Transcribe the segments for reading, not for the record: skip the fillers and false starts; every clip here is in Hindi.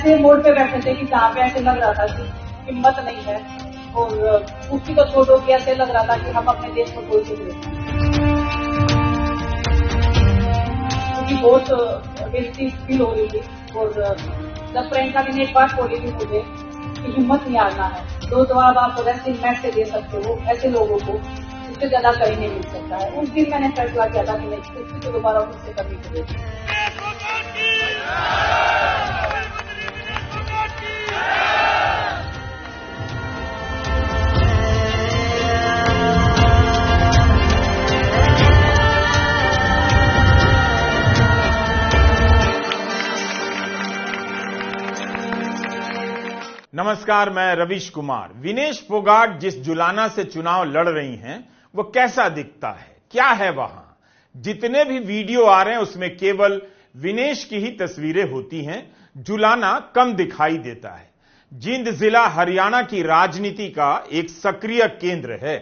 ऐसे मोड़ पे बैठे थे कि जहाँ पे ऐसे लग रहा था कि हिम्मत नहीं है, और कुर्सी को छोड़ो कि ऐसे लग रहा था कि हम अपने देश को छोड़ चुके हैं, क्योंकि बहुत बेइज्जती फील हो रही थी। और जब प्रियंका ने एक बात बोली थी मुझे कि हिम्मत नहीं हारना है, तो जवाब आप रेसलिंग मैच से दे सकते हो ऐसे लोगों को, इससे ज्यादा कहीं नहीं मिल सकता है। उस दिन मैंने फैसला किया था कि मैं कुश्ती को दोबारा फिर से करनी चाहिए। नमस्कार, मैं रवीश कुमार। विनेश फोगाट जिस जुलाना से चुनाव लड़ रही हैं, वो कैसा दिखता है, क्या है वहां? जितने भी वीडियो आ रहे हैं उसमें केवल विनेश की ही तस्वीरें होती हैं, जुलाना कम दिखाई देता है। जींद जिला हरियाणा की राजनीति का एक सक्रिय केंद्र है।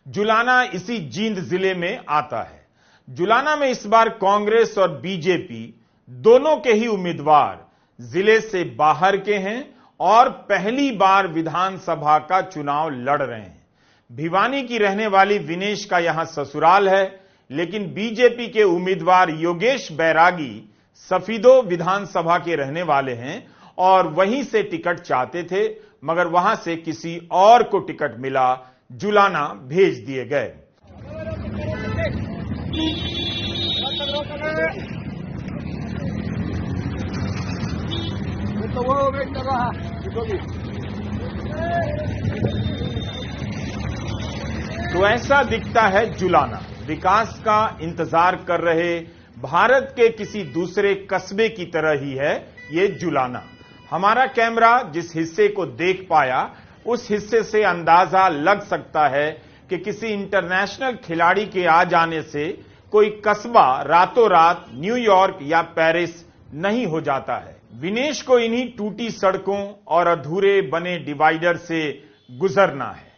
जुलाना इसी जींद जिले में आता है। जुलाना में इस बार कांग्रेस और बीजेपी दोनों के ही उम्मीदवार जिले से बाहर के हैं और पहली बार विधानसभा का चुनाव लड़ रहे हैं। भिवानी की रहने वाली विनेश का यहां ससुराल है, लेकिन बीजेपी के उम्मीदवार योगेश बैरागी सफीदो विधानसभा के रहने वाले हैं और वहीं से टिकट चाहते थे, मगर वहां से किसी और को टिकट मिला, जुलाना भेज दिए गए। तो ऐसा दिखता है जुलाना। विकास का इंतजार कर रहे भारत के किसी दूसरे कस्बे की तरह ही है ये जुलाना। हमारा कैमरा जिस हिस्से को देख पाया, उस हिस्से से अंदाजा लग सकता है कि किसी इंटरनेशनल खिलाड़ी के आ जाने से कोई कस्बा रातों रात न्यूयॉर्क या पेरिस नहीं हो जाता है। विनेश को इन्हीं टूटी सड़कों और अधूरे बने डिवाइडर से गुजरना है।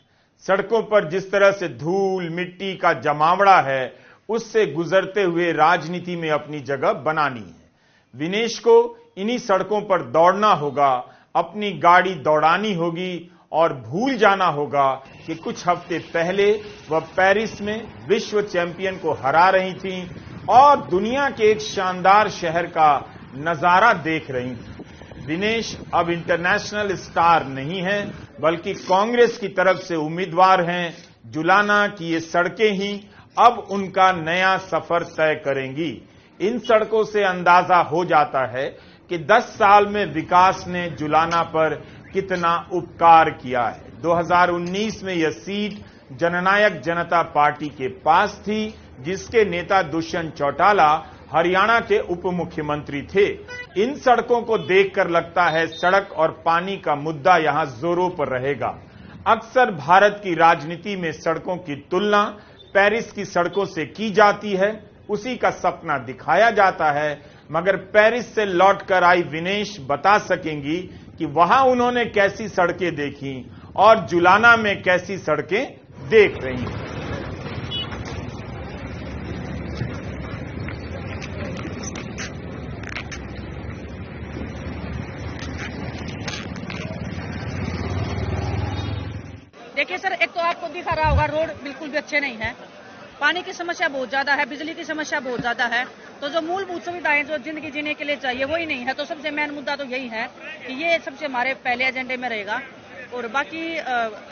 सड़कों पर जिस तरह से धूल मिट्टी का जमावड़ा है, उससे गुजरते हुए राजनीति में अपनी जगह बनानी है। विनेश को इन्हीं सड़कों पर दौड़ना होगा, अपनी गाड़ी दौड़ानी होगी और भूल जाना होगा कि कुछ हफ्ते पहले वह पेरिस में विश्व चैंपियन को हरा रही थीं और दुनिया के एक शानदार शहर का नजारा देख रही थी। विनेश अब इंटरनेशनल स्टार नहीं है, बल्कि कांग्रेस की तरफ से उम्मीदवार हैं। जुलाना की ये सड़कें ही अब उनका नया सफर तय करेंगी। इन सड़कों से अंदाजा हो जाता है कि 10 साल में विकास ने जुलाना पर कितना उपकार किया है। 2019 में यह सीट जननायक जनता पार्टी के पास थी, जिसके नेता दुष्यंत चौटाला हरियाणा के उप मुख्यमंत्री थे। इन सड़कों को देखकर लगता है सड़क और पानी का मुद्दा यहां जोरों पर रहेगा। अक्सर भारत की राजनीति में सड़कों की तुलना पेरिस की सड़कों से की जाती है, उसी का सपना दिखाया जाता है, मगर पेरिस से लौटकर आई विनेश बता सकेंगी कि वहां उन्होंने कैसी सड़कें देखी और जुलाना में कैसी सड़कें देख रही हैं। देखिए सर, एक तो आपको दिखा रहा होगा रोड बिल्कुल भी अच्छे नहीं है, पानी की समस्या बहुत ज्यादा है, बिजली की समस्या बहुत ज्यादा है। तो जो मूलभूत सुविधाएं जो जिंदगी जीने के लिए चाहिए वही नहीं है। तो सबसे मेन मुद्दा तो यही है कि ये सबसे हमारे पहले एजेंडे में रहेगा। और बाकी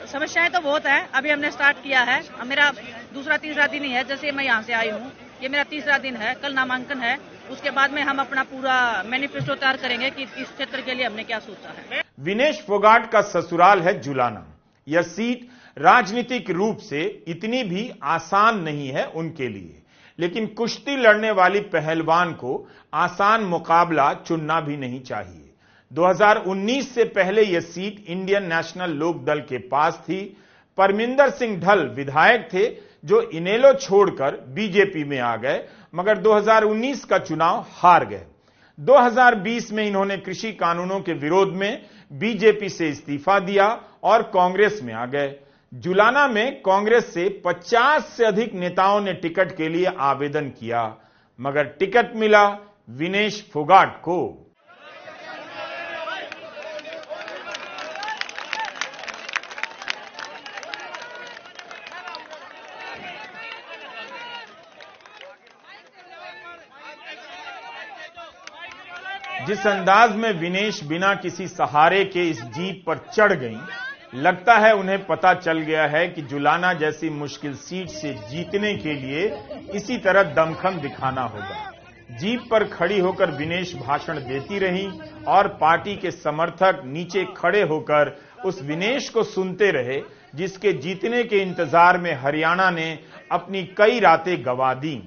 समस्याएं तो बहुत है। अभी हमने स्टार्ट किया है, अब मेरा दूसरा तीसरा दिन ही है जैसे मैं यहाँ से आई हूँ, ये मेरा तीसरा दिन है। कल नामांकन है, उसके बाद में हम अपना पूरा मैनिफेस्टो तैयार करेंगे कि इस क्षेत्र के लिए हमने क्या सोचा है। विनेश फोगाट का ससुराल है जुलाना। यह सीट राजनीतिक रूप से इतनी भी आसान नहीं है उनके लिए, लेकिन कुश्ती लड़ने वाली पहलवान को आसान मुकाबला चुनना भी नहीं चाहिए। 2019 से पहले यह सीट इंडियन नेशनल लोकदल के पास थी। परमिंदर सिंह ढल विधायक थे जो इनेलो छोड़कर बीजेपी में आ गए, मगर 2019 का चुनाव हार गए। 2020 में इन्होंने कृषि कानूनों के विरोध में बीजेपी से इस्तीफा दिया और कांग्रेस में आ गए। जुलाना में कांग्रेस से 50 से अधिक नेताओं ने टिकट के लिए आवेदन किया, मगर टिकट मिला विनेश फोगाट को। जिस अंदाज में विनेश बिना किसी सहारे के इस जीप पर चढ़ गईं, लगता है उन्हें पता चल गया है कि जुलाना जैसी मुश्किल सीट से जीतने के लिए इसी तरह दमखम दिखाना होगा। जीप पर खड़ी होकर विनेश भाषण देती रहीं और पार्टी के समर्थक नीचे खड़े होकर उस विनेश को सुनते रहे, जिसके जीतने के इंतजार में हरियाणा ने अपनी कई रातें गंवा दी।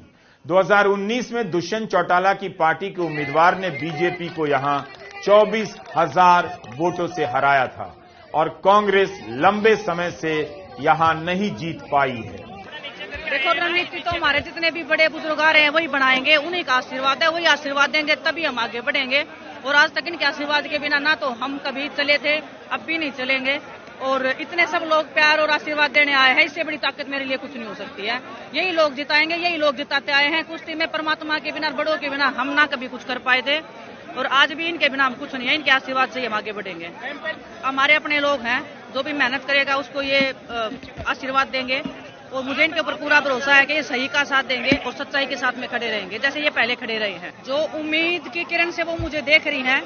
2019 में दुष्यंत चौटाला की पार्टी के उम्मीदवार ने बीजेपी को यहां 24,000 वोटों से हराया था और कांग्रेस लंबे समय से यहां नहीं जीत पाई है। देखो, रणनीति तो हमारे जितने भी बड़े बुजुर्ग आ रहे हैं वही बनाएंगे, उन्हीं का आशीर्वाद है, वही आशीर्वाद देंगे तभी हम आगे बढ़ेंगे। और आज तक इनके आशीर्वाद के बिना ना तो हम कभी चले थे, अब भी नहीं चलेंगे। और इतने सब लोग प्यार और आशीर्वाद देने आए हैं, इससे बड़ी ताकत मेरे लिए कुछ नहीं हो सकती है। यही लोग जिताएंगे, यही लोग जिताते आए हैं। कुश्ती में परमात्मा के बिना, बड़ों के बिना हम ना कभी कुछ कर पाए थे और आज भी इनके बिना हम कुछ नहीं है। इनके आशीर्वाद से हम आगे बढ़ेंगे। हमारे अपने लोग हैं, जो भी मेहनत करेगा उसको ये आशीर्वाद देंगे और मुझे इनके ऊपर पूरा भरोसा है कि ये सही का साथ देंगे और सच्चाई के साथ में खड़े रहेंगे, जैसे ये पहले खड़े रहे हैं। जो उम्मीद की किरण से वो मुझे देख रही हैं,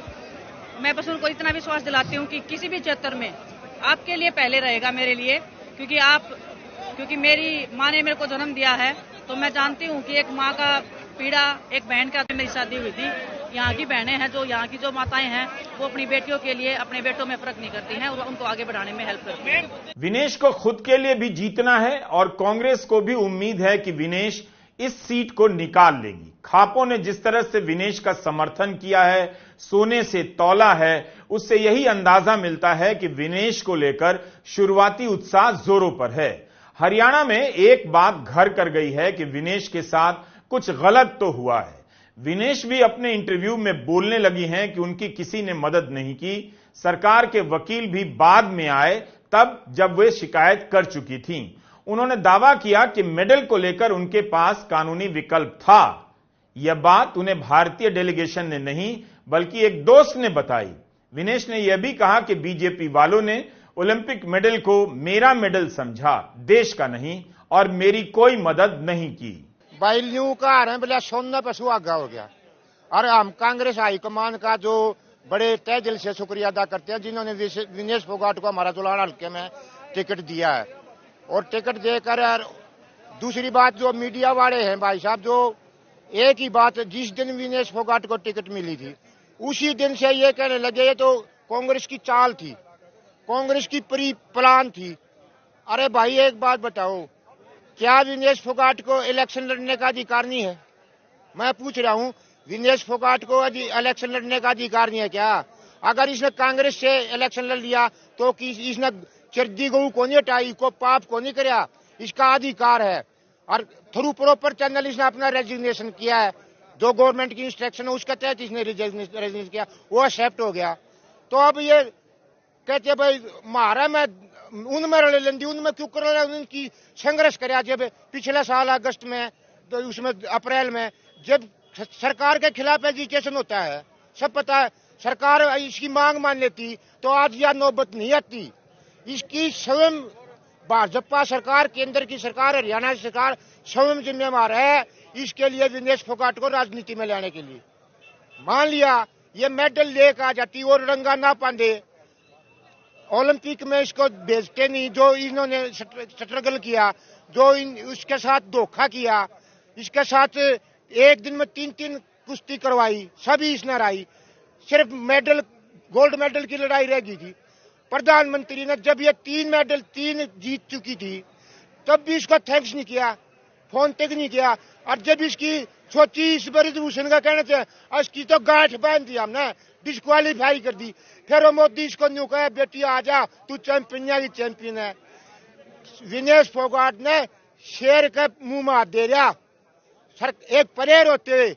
मैं बस उनको इतना विश्वास दिलाती हूँ कि किसी भी क्षेत्र में आपके लिए पहले रहेगा मेरे लिए, क्योंकि मेरी माँ ने मेरे को जन्म दिया है, तो मैं जानती हूँ कि एक माँ का पीड़ा, एक बहन का मेरी शादी हुई थी। यहाँ की बहनें हैं, जो यहाँ की जो माताएं हैं, वो अपनी बेटियों के लिए, अपने बेटों में फर्क नहीं करती हैं और उनको आगे बढ़ाने में हेल्प करती हैं। विनेश को खुद के लिए भी जीतना है और कांग्रेस को भी उम्मीद है कि विनेश इस सीट को निकाल लेगी। खापों ने जिस तरह से विनेश का समर्थन किया है, सोने से तौला है, उससे यही अंदाजा मिलता है कि विनेश को लेकर शुरुआती उत्साह जोरों पर है। हरियाणा में एक बात घर कर गई है कि विनेश के साथ कुछ गलत तो हुआ है। विनेश भी अपने इंटरव्यू में बोलने लगी हैं कि उनकी किसी ने मदद नहीं की। सरकार के वकील भी बाद में आए, तब जब वे शिकायत कर चुकी थीं। उन्होंने दावा किया कि मेडल को लेकर उनके पास कानूनी विकल्प था। यह बात उन्हें भारतीय डेलीगेशन ने नहीं बल्कि एक दोस्त ने बताई। विनेश ने यह भी कहा कि बीजेपी वालों ने ओलंपिक मेडल को मेरा मेडल समझा, देश का नहीं, और मेरी कोई मदद नहीं की। बैलियों का आ रहे हैं, बोला सोना पे सुहागा हो गया। और हम कांग्रेस हाईकमान का जो बड़े तय दिल से शुक्रिया अदा करते हैं, जिन्होंने विनेश फोगाट को हमारा जुलाना हल्के में टिकट दिया है। और टिकट देकर, दूसरी बात जो मीडिया वाले हैं भाई साहब, जो एक ही बात, जिस दिन विनेश फोगाट को टिकट मिली थी उसी दिन से ये कहने लगे ये तो कांग्रेस की चाल थी, कांग्रेस की प्री प्लान थी। अरे भाई एक बात बताओ, क्या विनेश फोगाट को इलेक्शन लड़ने का अधिकार नहीं है? मैं पूछ रहा हूं, विनेश फोगाट को इलेक्शन लड़ने का अधिकार नहीं है क्या? अगर इसने कांग्रेस से इलेक्शन लड़ लिया तो इसने चर्दी गऊ को नहीं हटाई, को पाप को नहीं कराया, इसका अधिकार है। और थ्रू प्रॉपर चैनल इसने अपना रेजिग्नेशन किया है, जो गवर्नमेंट की इंस्ट्रक्शन है उसके तहत इसने रेजिग्नेशन किया, वो एक्सेप्ट हो गया। तो अब ये कहते भाई मारा मैं उनमें रले लेंदी, उनमें क्यों कर रहे, उनकी संघर्ष कराया। जब पिछले साल अगस्त में, तो उसमें अप्रैल में जब सरकार के खिलाफ एजिटेशन होता है, सब पता है, सरकार इसकी मांग मान लेती तो आज यह नौबत नहीं आती। इसकी स्वयं भाजपा सरकार, केंद्र की सरकार, हरियाणा की सरकार स्वयं जिम्मेवार है इसके लिए विनेश फोगाट को राजनीति में लाने के लिए। मान लिया ये मेडल लेकर आ जाती और रंगा ना पांदे, ओलंपिक में इसको भेजते नहीं, जो इन्होंने स्ट्रगल किया, जो उसके साथ धोखा किया, इसके साथ एक दिन में 3-3 कुश्ती करवाई, सभी इसने हराई, सिर्फ मेडल, गोल्ड मेडल की लड़ाई रह गई थी। प्रधानमंत्री ने जब ये 3 मेडल जीत चुकी थी तब भी इसका थैंक्स नहीं किया, फोन तक नहीं किया। और जब इसकी सोची इस ब्रिजभूषण का कहने से, इसकी तो गांठ बांध दी हमने, डिस्क्वालीफाई कर दी। फिर वो मोदी इसको न्यू कहा बेटी आ जा, तू चैंपियन की चैंपियन है। विनेश फोगाट ने शेर के मुंह में हाथ दे रहा, एक परेड होते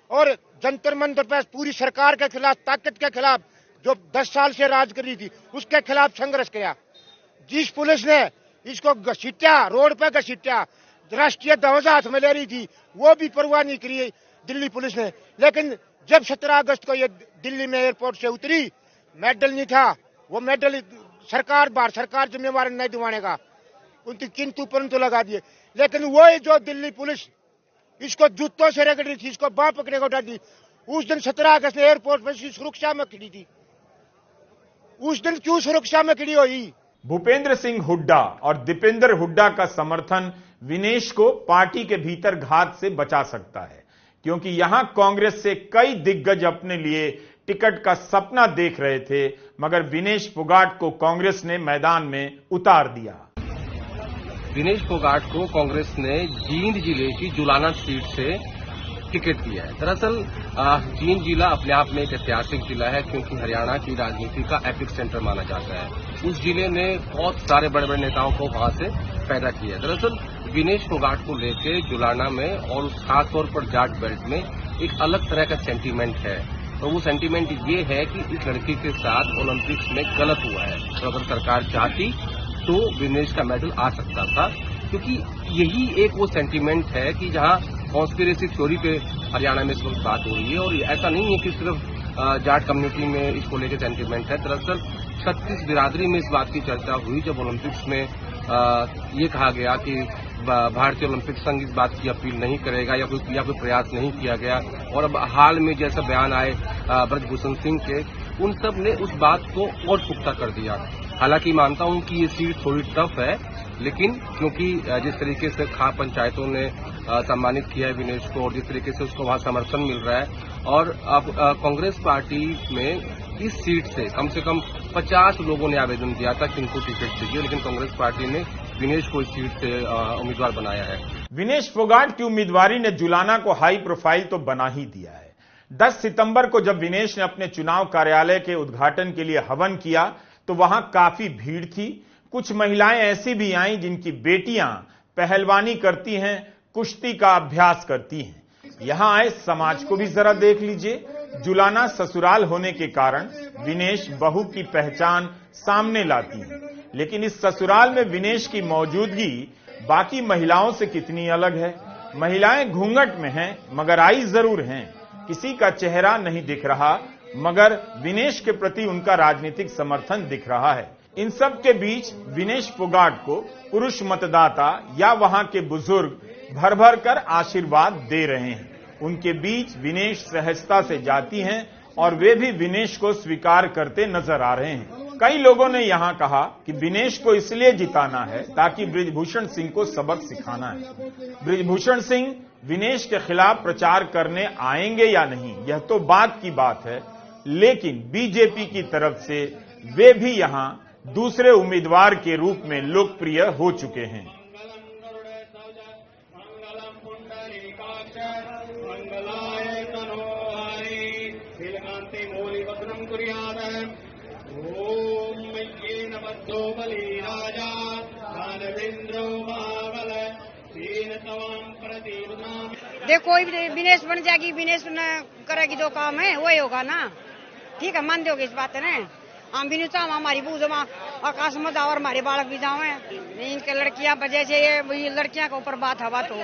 और जंतर मंतर पर पूरी सरकार के खिलाफ, ताकत के खिलाफ, जो 10 साल से राज कर रही थी उसके खिलाफ संघर्ष किया। जिस पुलिस ने इसको घसीटा, रोड पे घसीटा, राष्ट्रीय ध्वज हाथ में ले रही थी, वो भी परवाह नहीं करी दिल्ली पुलिस ने। लेकिन जब 17 अगस्त को ये दिल्ली में एयरपोर्ट से उतरी, मेडल नहीं था, वो मेडल सरकार, भारत सरकार जिम्मेवार नहीं दिवाने का, उनकी किंतु परंतु लगा दिए। लेकिन वो जो दिल्ली पुलिस इसको जूतों से रगड़ रही थी, इसको बांह पकड़े को उठा दी, उस दिन 17 अगस्त एयरपोर्ट पर सुरक्षा में खड़ी थी, उस दिन क्यों सुरक्षा में खड़ी हुई? भूपेंद्र सिंह हुड्डा और दीपेंद्र हुड्डा का समर्थन विनेश को पार्टी के भीतर घात से बचा सकता है, क्योंकि यहां कांग्रेस से कई दिग्गज अपने लिए टिकट का सपना देख रहे थे, मगर विनेश फोगाट को कांग्रेस ने मैदान में उतार दिया। विनेश फोगाट को कांग्रेस ने जींद जिले की जुलाना सीट से टिकट दिया है। दरअसल जींद जिला अपने आप में एक ऐतिहासिक जिला है, क्योंकि हरियाणा की राजनीति का एपिक सेंटर माना जाता है। उस जिले ने बहुत सारे बड़े बड़े नेताओं को वहां से पैदा किया है। दरअसल विनेश फोगाट को लेकर जुलाना में और खासतौर पर जाट बेल्ट में एक अलग तरह का सेंटीमेंट है। तो वो सेंटीमेंट ये है कि इस लड़की के साथ ओलंपिक्स में गलत हुआ है, तो अगर सरकार चाहती तो विनेश का मेडल आ सकता था, क्योंकि यही एक वो सेंटीमेंट है कि जहां कॉन्स्पिरेसी थ्योरी पे हरियाणा में इस वक्त बात हो रही है। और ऐसा नहीं है कि सिर्फ जाट कम्युनिटी में इसको लेकर सेंटीमेंट है। दरअसल 36 बिरादरी में इस बात की चर्चा हुई जब ओलंपिक्स में ये कहा गया कि भारतीय ओलंपिक संघ इस बात की अपील नहीं करेगा या कोई प्रयास नहीं किया गया। और अब हाल में जैसा बयान आए ब्रजभूषण सिंह के, उन सब ने उस बात को और पुख्ता कर दिया। हालांकि मानता हूं कि ये सीट थोड़ी टफ है, लेकिन क्योंकि जिस तरीके से खाप पंचायतों ने सम्मानित किया है विनेश को और जिस तरीके से उसको वहां समर्थन मिल रहा है, और अब कांग्रेस पार्टी में इस सीट से कम 50 लोगों ने आवेदन दिया था कि इनको टिकट चाहिए, लेकिन कांग्रेस पार्टी ने विनेश को इस सीट से उम्मीदवार बनाया है। विनेश फोगाट की उम्मीदवारी ने जुलाना को हाई प्रोफाइल तो बना ही दिया है। 10 सितंबर को जब विनेश ने अपने चुनाव कार्यालय के उद्घाटन के लिए हवन किया तो वहां काफी भीड़ थी। कुछ महिलाएं ऐसी भी आईं जिनकी बेटियां पहलवानी करती हैं, कुश्ती का अभ्यास करती हैं। यहां आए समाज को भी जरा देख लीजिए। जुलाना ससुराल होने के कारण विनेश बहू की पहचान सामने लाती है, लेकिन इस ससुराल में विनेश की मौजूदगी बाकी महिलाओं से कितनी अलग है। महिलाएं घूंघट में हैं, मगर आई जरूर हैं। किसी का चेहरा नहीं दिख रहा, मगर विनेश के प्रति उनका राजनीतिक समर्थन दिख रहा है। इन सब के बीच विनेश फोगाट को पुरुष मतदाता या वहां के बुजुर्ग भर भर कर आशीर्वाद दे रहे हैं। उनके बीच विनेश सहजता से जाती हैं और वे भी विनेश को स्वीकार करते नजर आ रहे हैं। कई लोगों ने यहां कहा कि विनेश को इसलिए जिताना है ताकि ब्रिजभूषण सिंह को सबक सिखाना है। ब्रिजभूषण सिंह विनेश के खिलाफ प्रचार करने आएंगे या नहीं, यह तो बात की बात है, लेकिन बीजेपी की तरफ से वे भी यहां दूसरे उम्मीदवार के रूप में लोकप्रिय हो चुके हैं। देखो विनेश बन जाएगी, विनेश करेगी जो काम है वही होगा ना। ठीक है, मान दोगे इस बात है ना। हम भी नहीं चाहते हमारी बूझ आकाश में जाओ और हमारे बालक भी जाओ। इनके लड़कियां वजह से ये लड़कियां के ऊपर बात हवा तो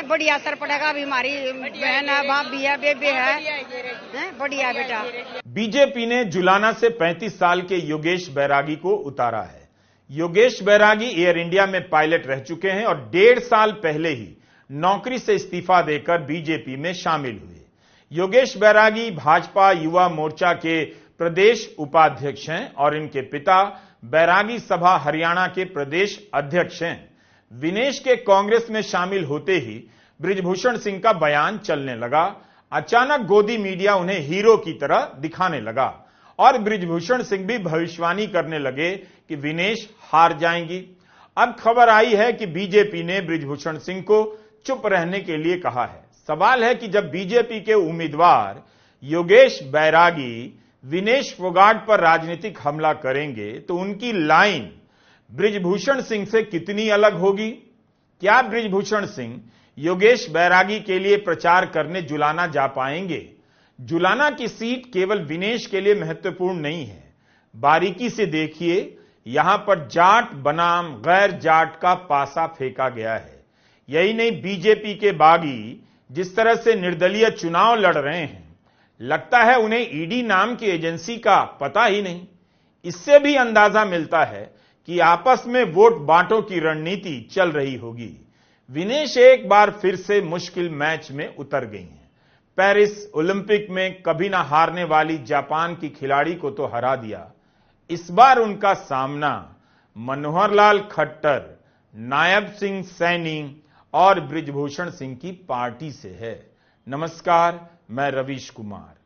बढ़िया असर पड़ेगा। अभी हमारी बहन है, बाप भी है, बेबे है, बढ़िया बेटा। बीजेपी ने जुलाना से 35 साल के योगेश बैरागी को उतारा है। योगेश बैरागी एयर इंडिया में पायलट रह चुके हैं और 1.5 साल पहले ही नौकरी से इस्तीफा देकर बीजेपी में शामिल हुए। योगेश बैरागी भाजपा युवा मोर्चा के प्रदेश उपाध्यक्ष हैं और इनके पिता बैरागी सभा हरियाणा के प्रदेश अध्यक्ष हैं। विनेश के कांग्रेस में शामिल होते ही ब्रिजभूषण सिंह का बयान चलने लगा। अचानक गोदी मीडिया उन्हें हीरो की तरह दिखाने लगा और ब्रिजभूषण सिंह भी भविष्यवाणी करने लगे कि विनेश हार जाएंगी। अब खबर आई है कि बीजेपी ने ब्रिजभूषण सिंह को चुप रहने के लिए कहा है। सवाल है कि जब बीजेपी के उम्मीदवार योगेश बैरागी विनेश फोगाट पर राजनीतिक हमला करेंगे तो उनकी लाइन ब्रिजभूषण सिंह से कितनी अलग होगी? क्या ब्रिजभूषण सिंह योगेश बैरागी के लिए प्रचार करने जुलाना जा पाएंगे? जुलाना की सीट केवल विनेश के लिए महत्वपूर्ण नहीं है। बारीकी से देखिए, यहां पर जाट बनाम गैर जाट का पासा फेंका गया है। यही नहीं, बीजेपी के बागी जिस तरह से निर्दलीय चुनाव लड़ रहे हैं, लगता है उन्हें ईडी नाम की एजेंसी का पता ही नहीं। इससे भी अंदाजा मिलता है कि आपस में वोट बांटों की रणनीति चल रही होगी। विनेश एक बार फिर से मुश्किल मैच में उतर गई हैं। पेरिस ओलंपिक में कभी ना हारने वाली जापान की खिलाड़ी को तो हरा दिया। इस बार उनका सामना मनोहर लाल खट्टर, नायब सिंह सैनी और बृजभूषण सिंह की पार्टी से है। नमस्कार, मैं रवीश कुमार।